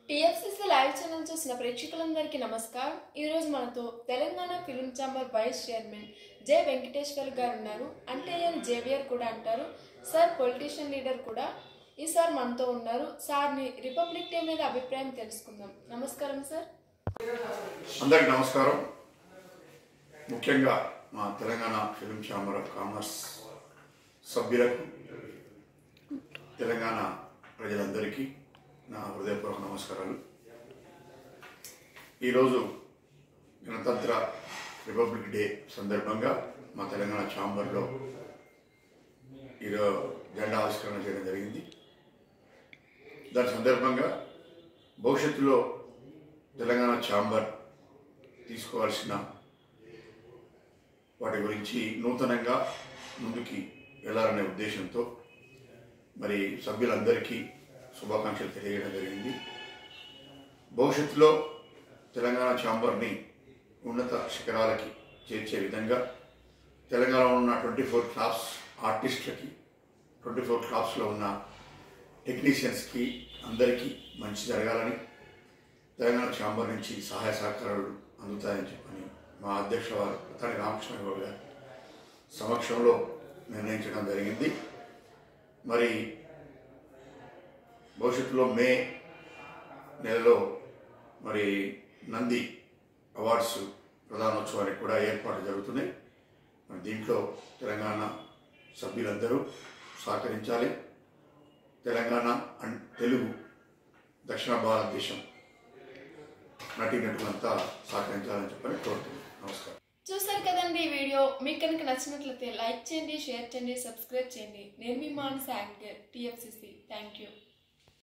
TFCC live channel చూసిన ప్రేక్షకులందరికీ నమస్కారం. ఈ రోజు మనతో Telangana film chamber vice chairman J Venkateshwar garu ఉన్నారు. అంటే ఆయన జేవియర్ కూడా అంటారు. సార్ పొలిటీషియన్ లీడర్ కూడా. ఈ సార్ మనతో ఉన్నారు. సార్ని రిపబ్లిక్ డే మీద అభిప్రాయం తెలుసుకుందాం. నమస్కారం సార్. అందరికి నమస్కారం. ముఖ్యంగా మా Telangana film chamber of commerce సభ్యులకు, తెలంగాణ ప్రజలందరికీ నా హృదయపూర్వక నమస్కారాలు. ఈరోజు గణతంత్ర రిపబ్లిక్ డే సందర్భంగా మా తెలంగాణ ఛాంబర్లో ఈరోజు జెండా ఆవిష్కరణ చేయడం జరిగింది. దాని సందర్భంగా భవిష్యత్తులో తెలంగాణ ఛాంబర్ తీసుకోవాల్సిన వాటి గురించి నూతనంగా ముందుకి వెళ్ళాలనే ఉద్దేశంతో మరి సభ్యులందరికీ శుభాకాంక్షలు తెలియజేయడం జరిగింది. భవిష్యత్తులో తెలంగాణ ఛాంబర్ని ఉన్నత శిఖరాలకి చేర్చే విధంగా తెలంగాణలో ఉన్న 24 క్రాఫ్ట్స్ ఆర్టిస్టులకి, 24 క్రాఫ్ట్స్లో ఉన్న టెక్నీషియన్స్కి అందరికీ మంచి జరగాలని, తెలంగాణ ఛాంబర్ నుంచి సహాయ సహకారాలు అందుతాయని చెప్పని మా అధ్యక్షుల వారు పతాని రామకృష్ణ గౌడ్ గారి సమక్షంలో నిర్ణయించడం జరిగింది. మరి భవిష్యత్తులో మే నెలలో మరి నంది అవార్డ్స్ ప్రధానోత్సవానికి కూడా ఏర్పాట్లు జరుగుతున్నాయి. మరి దీంట్లో తెలంగాణ సభ్యులందరూ సహకరించాలి. తెలంగాణ అండ్ తెలుగు, దక్షిణ భారతదేశం నటీనటులంతా సహకరించాలని చెప్పని కోరుతున్నాను. నమస్కారం. చూసారు కదండి ఈ వీడియో. మీకు కనుక నచ్చినట్లయితే లైక్ చేయండి, షేర్ చేయండి, సబ్స్క్రైబ్ చేయండి. నేను మీ మానస యాంకర్ టీఎఫ్సీసీ. Thank you.